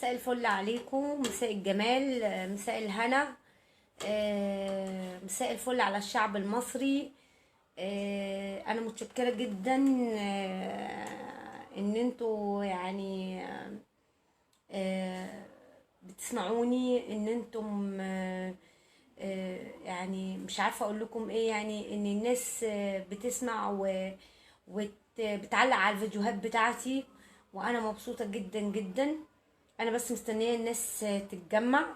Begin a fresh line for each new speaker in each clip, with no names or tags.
مساء الفل عليكم، مساء الجمال، مساء الهنا، مساء الفل على الشعب المصري. انا متشكرة جدا ان انتوا يعني بتسمعوني، ان انتم يعني مش عارفة اقول لكم ايه، يعني ان الناس بتسمع وبتعلق على الفيديوهات بتاعتي، وانا مبسوطة جدا جدا. انا بس مستنيه الناس تتجمع.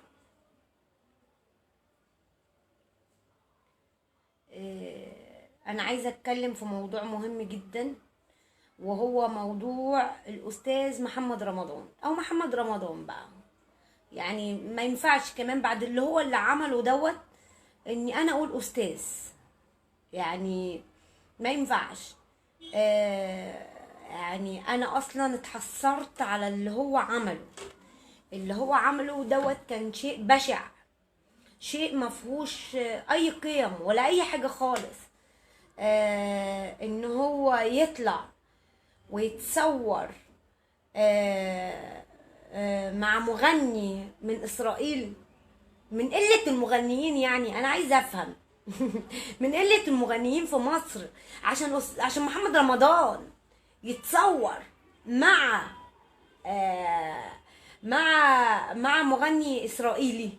انا عايزه اتكلم في موضوع مهم جدا، وهو موضوع الاستاذ محمد رمضان او محمد رمضان بقى. يعني ما ينفعش كمان بعد اللي عمله دوت اني انا اقول استاذ، يعني ما ينفعش. يعني انا اصلا اتحسرت على اللي هو عمله دوت. كان شيء بشع، شيء مفهوش اي قيم ولا اي حاجة خالص. ان هو يطلع ويتصور مع مغني من اسرائيل، من قلة المغنيين. يعني انا عايزة افهم من قلة المغنيين في مصر عشان محمد رمضان يتصور مع آه مع مغني اسرائيلي.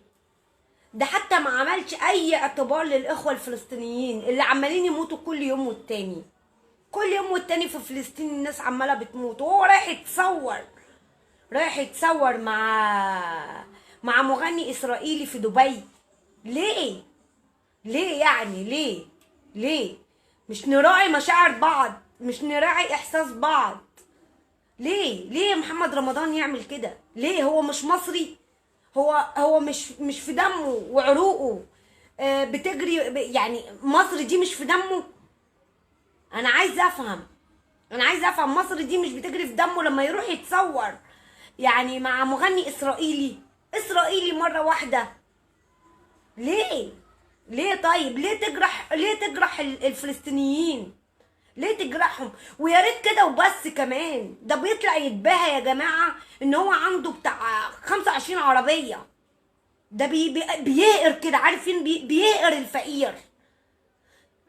ده حتى ما عملش اي اعتبار للاخوة الفلسطينيين اللي عمالين يموتوا كل يوم والتاني. كل يوم والتاني في فلسطين الناس عمالة بتموت، وهو رايح يتصور مع مغني اسرائيلي في دبي. ليه؟ يعني ليه مش نراعي مشاعر بعض؟ مش نراعي احساس بعض؟ ليه محمد رمضان يعمل كده؟ ليه؟ هو مش مصري؟ هو مش في دمه وعروقه بتجري؟ يعني مصر دي مش في دمه؟ انا عايزه افهم مصر دي مش بتجري في دمه لما يروح يتصور يعني مع مغني اسرائيلي مره واحده؟ ليه طيب؟ ليه تجرح الفلسطينيين؟ ليه تجرحهم؟ ويا ريت كده وبس. كمان ده بيطلع يتباهى يا جماعه ان هو عنده بتاع 25 عربيه. ده بيقهر كده، عارفين؟ بيقهر الفقير.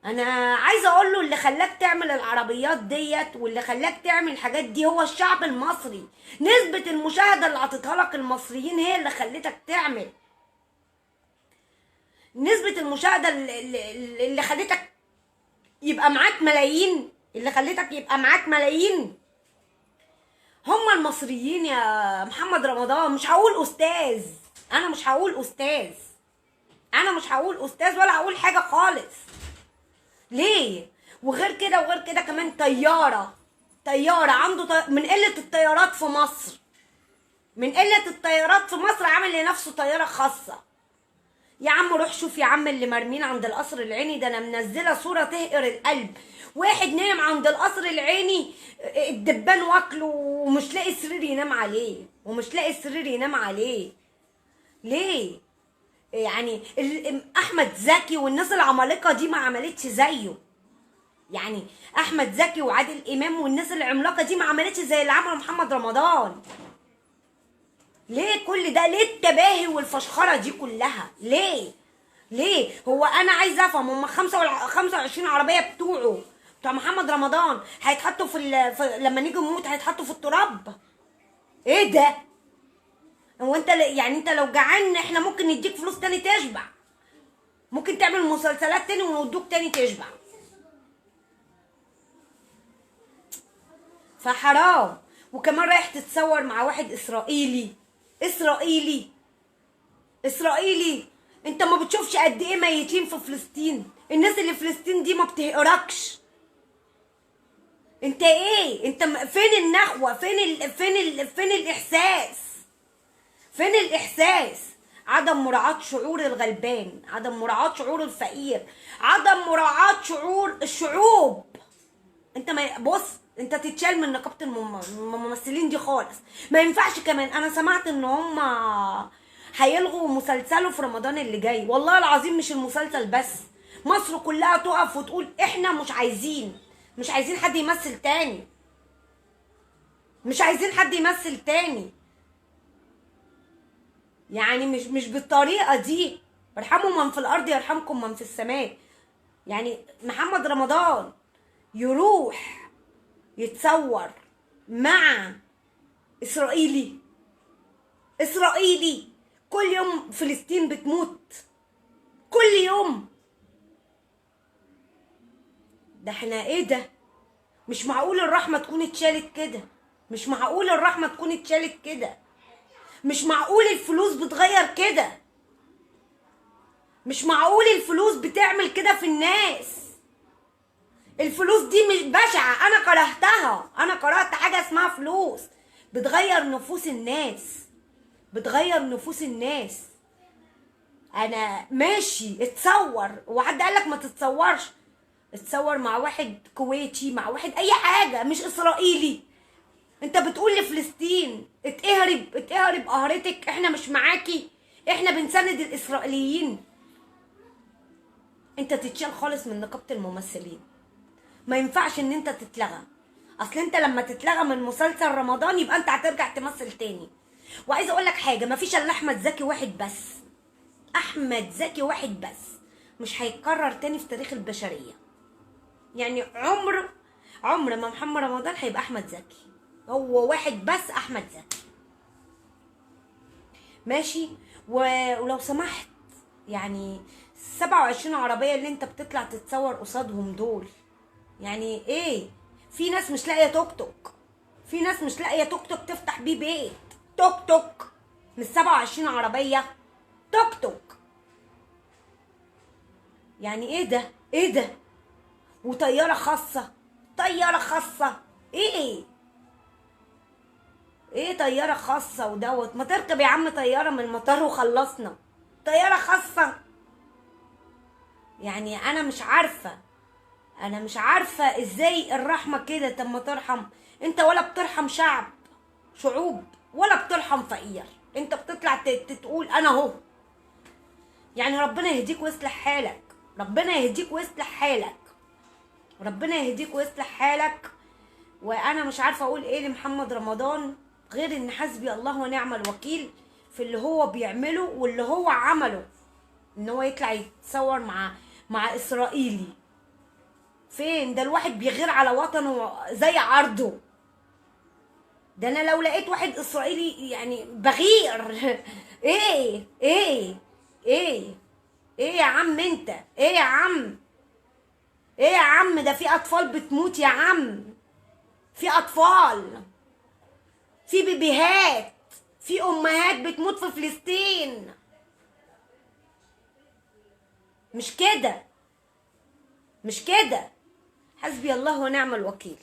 انا عايزه اقول له اللي خلاك تعمل العربيات ديت واللي خلاك تعمل الحاجات دي هو الشعب المصري. نسبه المشاهده اللي عطيتها لك المصريين هي اللي خلتك تعمل. نسبه المشاهده اللي خلتك يبقى معاك ملايين، هما المصريين يا محمد رمضان. مش هقول استاذ، انا مش هقول استاذ ولا هقول حاجه خالص. ليه؟ وغير كده كمان طياره عنده من قله الطيارات في مصر عامل لنفسه طياره خاصه. يا عم روح شوف يا عم اللي مرمين عند القصر العيني ده. انا منزله صوره تهقر القلب. واحد نايم عند القصر العيني، الدبان واكله ومش لاقي سرير ينام عليه. ليه؟ يعني احمد زكي والناس العمالقه دي ما عملتش زيه. يعني احمد زكي وعادل امام والناس العملاقه دي ما عملتش زي اللي عمله محمد رمضان. ليه كل ده؟ ليه التباهي والفشخره دي كلها؟ ليه؟ هو انا عايزه افهم، هم 25 عربيه بتوع محمد رمضان هيتحطوا لما نيجي نموت هيتحطوا في التراب؟ ايه ده؟ هو انت يعني انت لو جعان احنا ممكن نديك فلوس تاني تشبع، ممكن تعمل مسلسلات تاني وندوك تاني تشبع. فحرام. وكمان رايح تتصور مع واحد اسرائيلي. انت ما بتشوفش قد ايه ميتين في فلسطين؟ الناس اللي في فلسطين دي ما بتهقركش. انت ايه؟ انت فين النخوة؟ فين الاحساس؟ عدم مراعاة شعور الغلبان، عدم مراعاة شعور الفقير، عدم مراعاة شعور الشعوب. انت ما بص، انت تتشال من نقابة الممثلين دي خالص. ما ينفعش كمان. انا سمعت ان هم هيلغوا مسلسله في رمضان اللي جاي. والله العظيم مش المسلسل بس، مصر كلها تقف وتقول احنا مش عايزين حد يمثل تاني. يعني مش بالطريقه دي. ارحموا من في الارض يرحمكم من في السماء. يعني محمد رمضان يروح يتصور مع اسرائيلي؟ اسرائيلي كل يوم فلسطين بتموت، كل يوم. ده احنا ايه ده؟ مش معقول الرحمه تكون اتشالت كده، مش معقول الرحمه تكون اتشالت كده، مش معقول الفلوس بتغير كده، مش معقول الفلوس بتعمل كده في الناس. الفلوس دي مش بشعة، انا كرهتها، انا كرهت حاجة اسمها فلوس بتغير نفوس الناس، بتغير نفوس الناس. انا ماشي اتصور، وحد قالك ما تتصورش؟ اتصور مع واحد كويتي، مع واحد اي حاجة، مش اسرائيلي. انت بتقول لفلسطين اتقهرب اتقهرب قهرتك، احنا مش معاكي، احنا بنسند الاسرائيليين. انت تتشال خالص من نقابة الممثلين، ما ينفعش ان انت تتلغى. اصل انت لما تتلغى من مسلسل رمضان يبقى انت هترجع تمثل تاني. وعايزه اقول لك حاجه، مفيش الا احمد زكي واحد بس، احمد زكي واحد بس، مش هيتكرر تاني في تاريخ البشريه. يعني عمر ما محمد رمضان هيبقى احمد زكي، هو واحد بس احمد زكي. ماشي. ولو سمحت يعني 27 عربيه اللي انت بتطلع تتصور قصادهم دول، يعني ايه؟ في ناس مش لاقيه توك توك، في ناس مش لاقيه توك توك تفتح بيه بيت. توك توك مش 27 عربيه، توك توك. يعني ايه ده؟ ايه ده؟ وطياره خاصه، طياره خاصه ايه؟ ايه طياره خاصه ودوت؟ ما تركب يا عم طياره من المطار وخلصنا. طياره خاصه؟ يعني انا مش عارفه، انا مش عارفه ازاي الرحمه كده. طب ما ترحم انت، ولا بترحم شعوب، ولا بترحم فقير. انت بتطلع تقول انا اهو. يعني ربنا يهديك ويصلح حالك، ربنا يهديك ويصلح حالك، ربنا يهديك ويصلح حالك. وانا مش عارفه اقول ايه لمحمد رمضان غير ان حسبي الله ونعم الوكيل في اللي هو بيعمله واللي هو عمله، ان هو يطلع يتصور مع اسرائيلي. فين ده؟ الواحد بيغير على وطنه زي عرضه. ده انا لو لقيت واحد اسرائيلي يعني بغير. ايه ايه ايه ايه يا عم انت؟ ايه يا عم؟ ايه يا عم؟ ده في اطفال بتموت يا عم، في اطفال، في بيبيهات، في امهات بتموت في فلسطين. مش كده، مش كده. حسبي الله ونعم الوكيل.